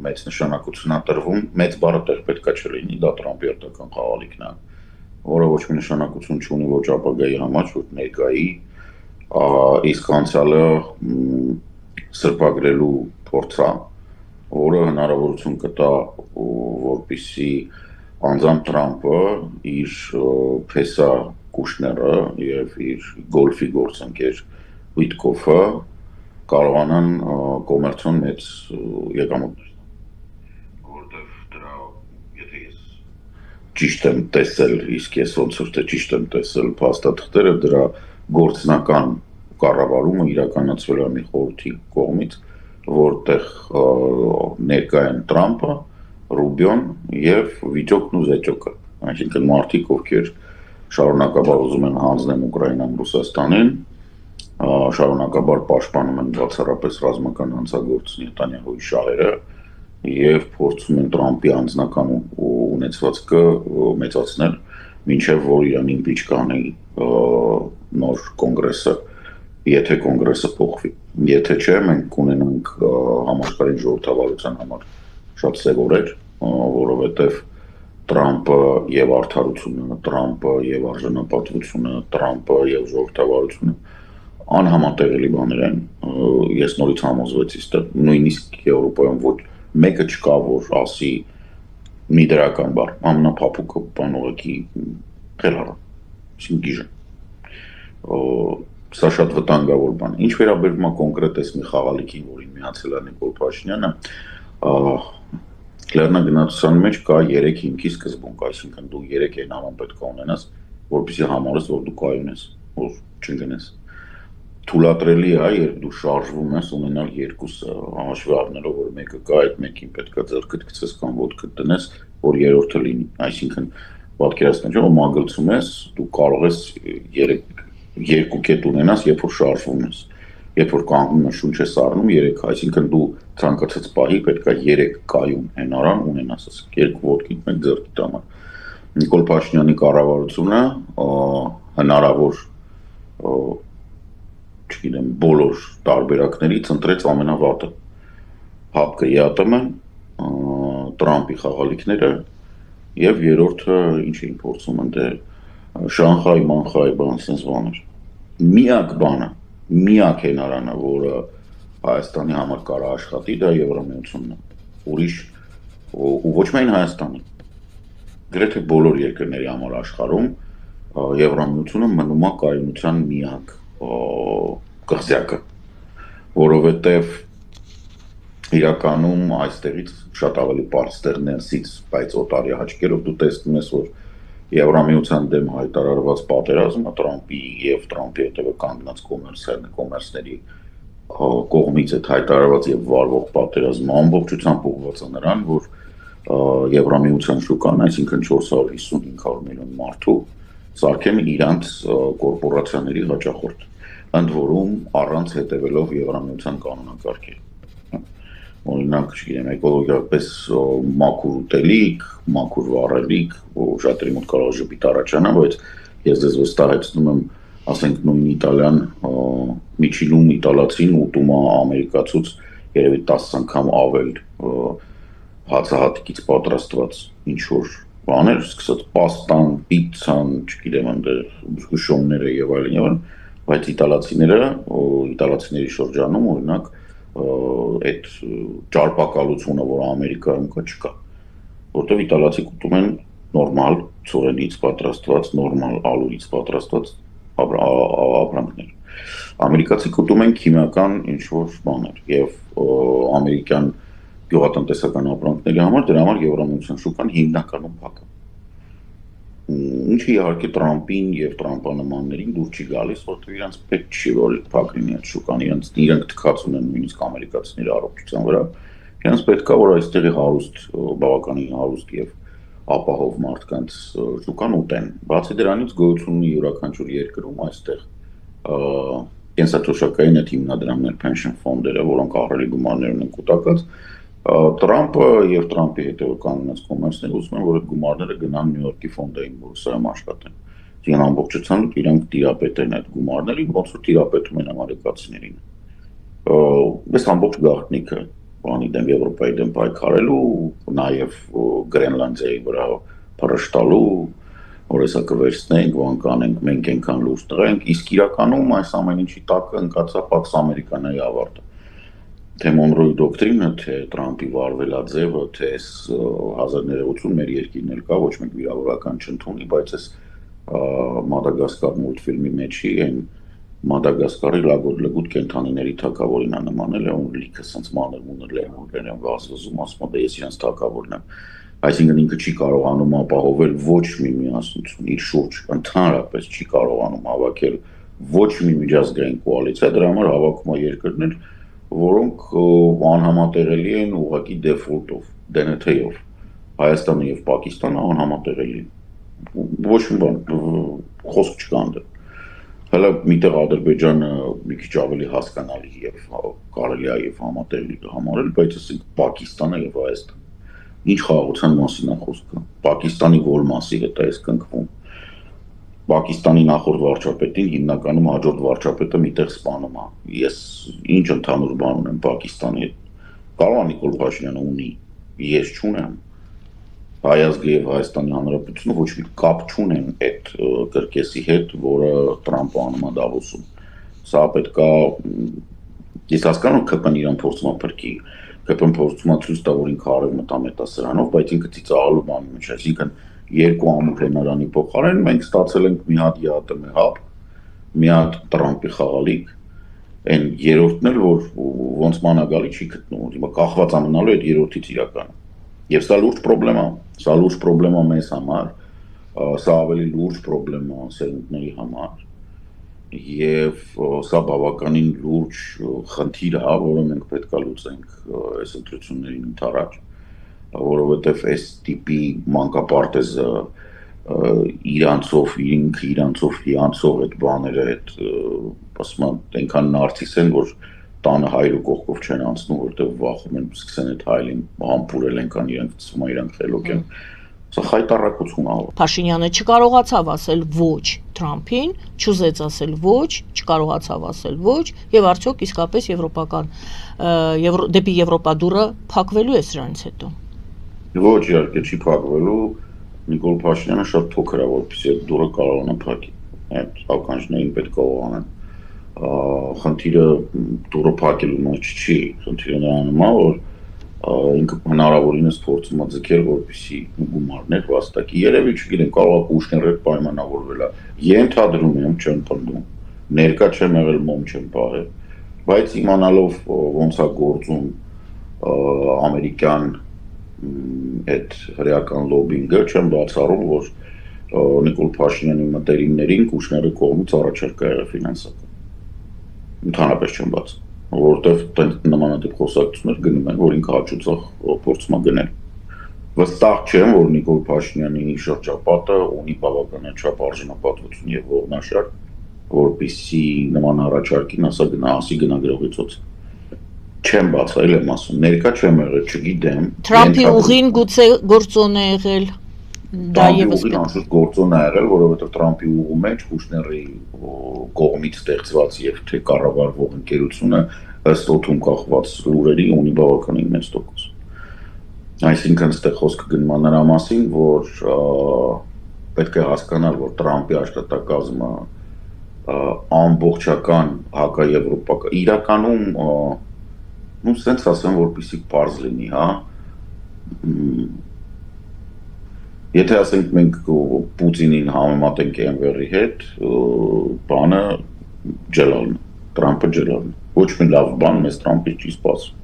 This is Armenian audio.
մեծ նշանակություն է տրվում, մեծ բառը տեղ պետք է չլինի, դա Տրամպի հերթական խաղալիքն է, որը ոչ մի նշանակություն չունի ոչ ապագայի համար, ոչ ներկայի, իսկ անցյալը սրբագրելու փորձ է, որը հնարավորություն կտա, որպեսզի անձամբ Տրամպը իր փեսա Կուշները եւ իր գոլֆի գործընկեր Վիտկոֆը կարողանան կոմերցիոն մեծ եկամուտներ, որովհետեւ դրա եթե ես ճիշտ եմ տեսել, իսկ ես ոնց որ թե ճիշտ եմ տեսել փաստաթղթերը, դրա գործնական կառավարումը իրականացվել է մի խորհրդի կողմից, որտեղ ներկա են Տրամպը, Ռուբիոն եւ Վիճոկն ու Զեճոկը, այսինքն մարդիկ, ովքեր շարունակաբար ուզում են հանձնել Ուկրաինան Ռուսաստանին, շարունակաբար պաշտպանում են բացառապես ռազմական հանցագործ Նետանյահուի շահերը եւ փորձում են Տրամպի անձնական ունեցվածքը մեծացնել, մինչեւ որ Իրան իմպիչ կանի նոր կոնգրեսը, եթե կոնգրեսը փոխվի։ Եթե չէ, մենք կունենանք համաշխարհային ժողովրդավարության համար շատ սև օրեր, որովհետեւ Տրամպը եւ արդարությունը, Տրամպը եւ արժանապատվությունը, Տրամպը եւ ժողովրդավարությունը անհամատեղելի բաներ են, ես նորից համոզվեցի ստեղ, նույնիսկ Եվրոպայում ոչ մեկը չկա, որ ասի մի դրական բառ, ամենափափուկը բան ուղղակի խելառ, այսինքն գիժը, սա շատ վտանգավոր բան։ Ինչ վերաբերում է կոնկրետ մի խաղալիքին, որին միացել է Նիկոլ Փաշինյանը, լեռնագնացության մեջ կա 3 հիմքի սկզբունք, այսինքն դու 3 այնավան պետք է ունենաս, որպեսզի համարես, որ դու կայուն ես, որ չընկնես։ Թույլատրելի է, երբ դու շարժվում ես, ունենալ 2-ը, հաշվի առնելով, որ մեկը կա, այդ մեկին պետք է ձեռքդ գցես կամ ոտքդ դնես, որ երրորդը լինի, այսինքն պատկերացնեք, որ մագլցում ես, դու կարող ես 2 կետ ունենաս, երբ որ շարժվում ես, երբ որ կանգնում ես շունչ ես առնում 3, այսինքն դու ցանկացած պահի պետք է 3 կայուն հենարան ունենաս, 2 ոտքիդ, 1 ձեռքիդ համար։ Նիկոլ Փաշինյանի կառավարությունը հնարավոր չգիտեմ, բոլոր տարբերակներից ընտրեց ամենավատը։ ՀԱՊԿ ԵԱՏՄ, Տրամպի խաղալիքները եւ երրորդը ինչ էին փորձում ընդ Շանխայ, Մանխայ, բան sense բաներ։ Միակ բանը, միակ հենարանը, որը Հայաստանի համար կարա աշխատի, դա Եվրամիությունն է։ Ուրիշ ու ոչ միայն Հայաստանի, գրեթե բոլոր երկրների համար աշխարհում Եվրամիությունը մնում է կայունության միակ կղզյակը, որովհետև իրականում այստեղից շատ ավելի պարզ ներսից, բայց օտարի աչքերով դու տեսնում ես, որ Եվրամիության դեմ հայտարարված պատերազմը Տրամպի եւ Տրամպի հետևը կանգնած կոմերսների կողմից այդ հայտարարված եւ վարվող պատերազմը ամբողջությամբ ուղղված է նրան, որ Եվրամիության շուկան, այսինքն 450-500 միլիոն մարդու սարքեն իրանց կորպորացիաների հաճախորդ, ընդ որում առանց հետևելով Եվրամիության կանոնակարգերի։ Օրինակ, չգիտեմ, էկոլոգիապես մաքուր ուտելիք, մաքուր վառելիք, շատերի մոտ կարող է ժպիտ առաջանա, բայց ես ձեզ վստահեցնում եմ, ասենք նույն Իտալիան, միջինում իտալացին ուտում է ամերիկացուց երևի 10 անգամ ավել հացահատիկից պատրաստված ինչ-որ բաներ, սկսած պաստան, պիցցան, չգիտեմ, այնտեղ զգուշոնները եւ այլն, բայց իտալացիների շրջանում օրինակ այդ ճարպակալությունը, որ Ամերիկայում կա, չկա, որտեղ իտալացիք ուտում են նորմալ ցորենից պատրաստված, նորմալ ալուից պատրաստված ապրանքներ։ Ամերիկացիք ուտում են քիմիական ինչ-որ բաներ եւ ամերիկյան գյուղատնտեսական ապրանքների համար դրա համար Եվրամիության շուկան հիմնականում փակ է։ Ինչը իհարկե Տրամպին եւ Տրամպանմաններին դուր չի գալիս, որտեղ իրանց պետք չի որ փակ լինի այդ շուկան, իրանք թքած ունեն նույնիսկ ամերիկացիների առողջության վրա, իրանց պետք է որ այստեղի հարուստ, բավականին հարուստ եւ ապահով մարդկանց շուկան ուտեն։ Բացի դրանից գոյություն ունի յուրաքանչյուր երկրում այստեղ կենսաթոշակային այդ հիմնադրամներ, pension ֆոնդերը, որոնք ահռելի գումարներ ունեն կուտակած, Տրամպը եւ Տրամպի հետևը կանգնած կոմերսները ուզում են, որ այդ գումարները գնան Նյու Յորքի ֆոնդային բորսայում աշխատեն։ Իրեն ամբողջությամբ իրանք տիրապետեն այդ գումարներին, ոնց որ տիրապետում են ամերիկացիներին։ Այս ամբողջ գաղտնիքը բանի դեմ Եվրոպայի դեմ պայքարելու, նաև Գրենլանդիայի վրա փռշտալու, որ հեսա կվերցնենք, բան կանենք, մենք այնքան լուրջ տղենք, իսկ իրականում այս ամեն ինչի տակը ընկածա Pax Americana-ի ավարտը։ Թե Մոնրոյի դոկտրինը, թե Տրամպի վարվելաձևը, թե 1980 մեր երկիրն էլ կա, ոչ մեկ վիրավորական չընդունի, բայց այս Մադագասկար մուլտֆիլմի մեջի այն Մադագասկարի լագոտ կենթանիների թագավորին է նմանել է, ում լիքը սենց մանր-մունր լերմուններ են վազվզում, ասում է, ես իրենց թագավորն եմ։ Այսինքն ինքը չի կարողանում ապահովել ոչ մի միասնություն, իր շուրջ ընդհանրապես չի կարողանում հավաքել ոչ մի միջազգային կոալիցիա, դրա համար հավաքում է երկրներ, որոնք անհամատեղելի են ուղղակի դեֆոլտով, DNT-ով, Հայաստանը և Պակիստանը անհամատեղելի են, ոչ մի բան, խոսք չկա անդր, հələ միտեղ Ադրբեջանը մի քիչ ավելի հասկանալի և կարելի է և համատեղելի համարել, բայց ասենք Պակիստանը և Հայաստանը, ինչ խաղաղության մասին է խոսքը, Պակիստանի որ մասի հետ է ես կնքվում, Պակիստանի նախորդ վարչապետին հիմնականում հաջորդ վարչապետը միտեղ սպանում է, ես ինչ ընդհանուր բան ունեմ Պակիստանի հետ, կարող է Նիկոլ Փաշինյանը ունի, ես չունեմ, Հայ ազգը և Հայաստանի Հանրապետությունը ոչ մի կապ չունեն այդ կրկեսի հետ, որը Տրամպը անում է Դավոսում, սա պետք է, ես հասկանում ԿՊ-ն իրան փորձում է փրկի, ԿՊ-ն փորձում է ցույց տա, որ ինքը արև մտամետասրանով, բայց ինքը ծիծաղալու բանի մեջ, այսինքն երկու ամուր հենարանի փոխարեն մենք ստացել ենք մի հատ ԵԱՏՄ հապ, մի հատ Տրամպի խաղալիք, այն երրորդն էլ, որ ոնց մանագալի չի գտնում, հիմա կախված է մնալու այդ երրորդից իրականում։ Եվ սա լուրջ պրոբլեմա մեզ համար, սա ավելի լուրջ պրոբլեմա սերունդների համար, և սա բավականին լուրջ խնդիր է, որը մենք պետք է լուծենք այս ընտրություններին ընդառաջ, որովհետև այս տիպի մանկապարտեզը իրանցով հիանցող այդ բաները, այդ ասում եմ, այնքան նարցիս են, որ տանը հայրը կողքով չեն անցնում, որտեղ վախում են, սկսեն այդ հայլին համբուրել ենքան իրենք ծվում է իրանք խելոք են, սա խայտառակություն է։ Փաշինյանը չկարողացավ ասել ոչ Թրամփին, չուզեց ասել ոչ, չկարողացավ ասել ոչ, և արդյոք իսկապես դեպի Եվրոպա դուռը փակվելու է սրանից հետո։ Ոչ, իհարկե չի փակվելու, Նիկոլ Փաշինյանը շատ փոքր է, որպեսզի այդ դուռը կարողանա փակի, այդ ականջներին պետք է ուղղանեն։ Խնդիրը դուռը փակելու մեջ չի, խնդիրը նրանում է, որ ինքը հնարավորինս փորձում է ձգել, որպեսզի գումարներ վաստակի, երևի չգիտեմ, կարող է Կուշներով պայմանավորվել է, ենթադրում եմ, չեմ պնդում, ներկա չեմ եղել, մոմ չեմ պահել, բայց իմանալով ոնց է գործում ամերիկյան այդ հրեական լոբինգը, չեմ բացառում, որ Նիկոլ Փաշինյանի մտերիմներին Կուշները կողմից առաջարկ է եղել ֆինանսական։ Ընդհանրապես չեմ բացում, որովհետև նմանատիպ խոսակցություններ գնում են, որ ինքը հաճուցող փորձում է գնել։ Վստահ չեմ, որ Նիկոլ Փաշինյանի շրջապատը ունի բավականաչափ արժանապատվություն և ողնաշարք, որպեսզի նման առաջարկին ասի գնագրողիցոց։ Չեմ բացայել եմ ասում, ներկա չեմ եղել, չգիտեմ։ Թրամփի ուղին գուցե գործոն է եղել։ Տրամփի ուղին անշուշտ գործոն է եղել, որովհետև Տրամփի ուղու մեջ Կուշների կողմից ստեղծված և թե կառավարվող ընկերությունը ըստ օդում կախված լուրերի ունի բավականին մեծ տոկոս։ Այսինքն ստեղ խոսքը գնում է նրա մասին, որ պետք է հասկանալ, որ Տրամփի աշխատակազմը ամբողջական հակաեվրոպական իրականում սենց ասեմ, որպեսզի պարզ լինի, հա, եթե ասենք մենք Պուտինին համեմատենք Էնվերի հետ, բանը ջելալն, Տրամպը ջելալն, ոչ մի լավ բան մեզ Տրամպից չի սպասում,